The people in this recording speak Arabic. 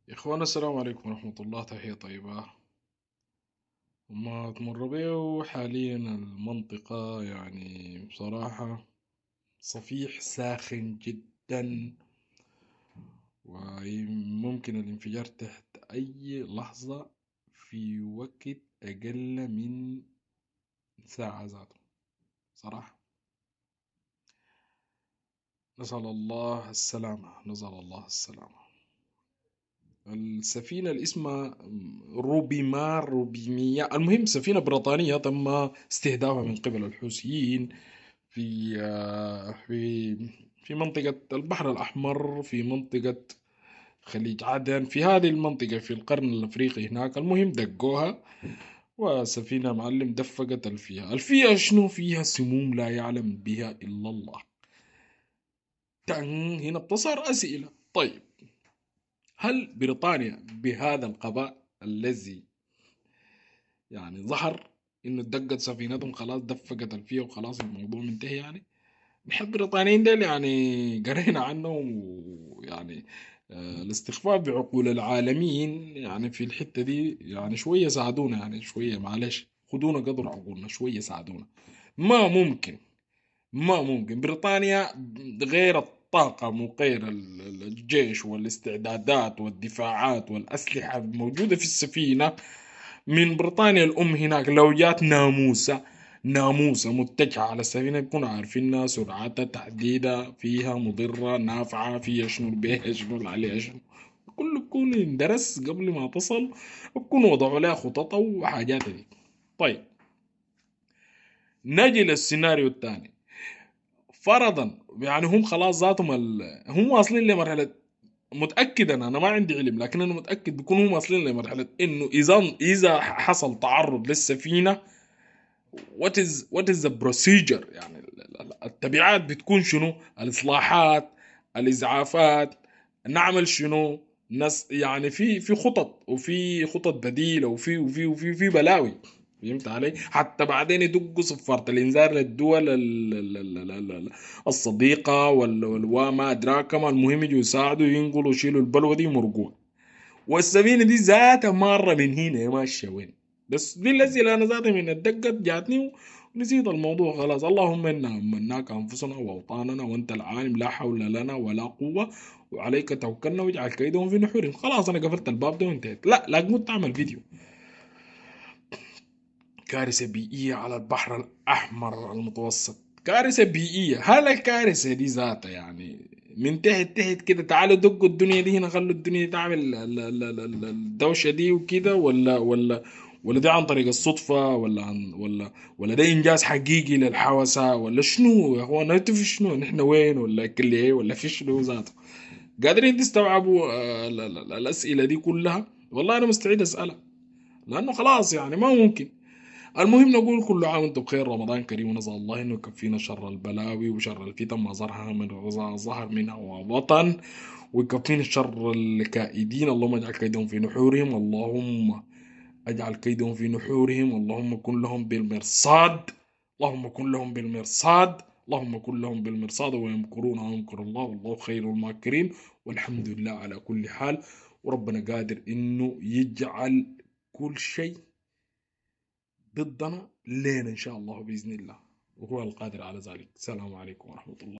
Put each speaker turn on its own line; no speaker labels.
يا إخوانا السلام عليكم ورحمة الله. تحية طيبة. وما تمر بيه حاليا المنطقة يعني بصراحة صفيح ساخن جدا، وممكن الانفجار تحت أي لحظة في وقت أقل من ساعة ذاته صراحة. نسأل الله السلامة، نسأل الله السلامة. السفينة اللي اسمها روبيمية، المهم سفينة بريطانية تم استهدافها من قبل الحوثيين في منطقة البحر الأحمر، في منطقة خليج عدن، في هذه المنطقة في القرن الأفريقي هناك. المهم دقوها، وسفينة معلم دفقت الفيها شنو؟ فيها سموم لا يعلم بها إلا الله. هنا بتصير أسئلة. طيب، هل بريطانيا بهذا القضاء الذي يعني ظهر انه دقت سفينتهم خلاص دفقت الفيها وخلاص الموضوع منتهي؟ يعني نحن البريطانيين ديل يعني قرينا عنهم، ويعني الاستخفاف بعقول العالمين يعني في الحتة دي يعني شوية ساعدونا، يعني شوية معلش خدونا قدر عقولنا شوية ساعدونا. ما ممكن، ما ممكن بريطانيا غير الطاقم وغير الجيش والاستعدادات والدفاعات والأسلحة الموجودة في السفينة من بريطانيا الأم هناك، لو جات ناموسة متجهة على السفينة بيكونوا عارفينها، سرعتها، تحديدها، فيها مضرة نافعة، فيها شنو بيها شنو اللي عليها شنو، كله بيكون اندرس قبل ما تصل، بيكونوا وضعوا لها خططها وحاجات دي. طيب، نجي للسيناريو الثاني. فرضا يعني هم خلاص ذاتهم هم واصلين لمرحلة، متأكد أنا ما عندي علم لكن أنا متأكد بيكونوا هم واصلين لمرحلة إنه إذا حصل تعرض للسفينة what is the procedure، يعني التبعات بتكون شنو؟ الإصلاحات، الإسعافات، نعمل شنو؟ ناس يعني في خطط، وفي خطط بديلة، وفي بلاوي. فهمت علي؟ حتى بعدين يدقوا صفارة الإنذار للدول الصديقة وما أدراك ما، المهم يجوا يساعدوا ينقلوا يشيلوا البلوة دي ومرقوها. والسفينة دي ذاتها مرة من هنا يا ماشية وين؟ بس دي الأسئلة أنا ذاتها من الدقة جاتني ونسيت الموضوع خلاص. اللهم إنا أمناك أنفسنا وأوطاننا وأنت العالم، لا حول لنا ولا قوة، وعليك توكلنا واجعل كيدهم في نحورهم. خلاص أنا قفلت الباب ده وانتهيت. لا لازم تعمل فيديو. كارثة بيئية على البحر الأحمر المتوسط، كارثة بيئية. هل الكارثة دي ذاتها يعني من تحت تحت كده تعالوا دقوا الدنيا دي هنا، خلوا الدنيا دي تعمل الدوشة دي وكده، ولا دي عن طريق الصدفة، ولا ده إنجاز حقيقي للحوسة، ولا شنو يا أخوانا؟ أنتوا في شنو؟ نحن وين؟ ولا كل إيه؟ ولا في شنو ذاته؟ قادرين تستوعبوا الأسئلة دي كلها؟ والله أنا مستعد أسألها، لأنه خلاص يعني ما ممكن. المهم نقول كل عام وانتم بخير، رمضان كريم، ونسأل الله انه يكفينا شر البلاوي وشر الفتن ما ظهر منها وبطن، ويكفينا شر الكائدين. اللهم اجعل كيدهم في نحورهم، اللهم اجعل كيدهم في نحورهم، اللهم كن لهم بالمرصاد، اللهم كن لهم بالمرصاد، اللهم كن لهم بالمرصاد. ويمكرون ويمكر الله والله خير الماكرين. والحمد لله على كل حال، وربنا قادر انه يجعل كل شيء ضدنا لين إن شاء الله بإذن الله، وهو القادر على ذلك. السلام عليكم ورحمة الله.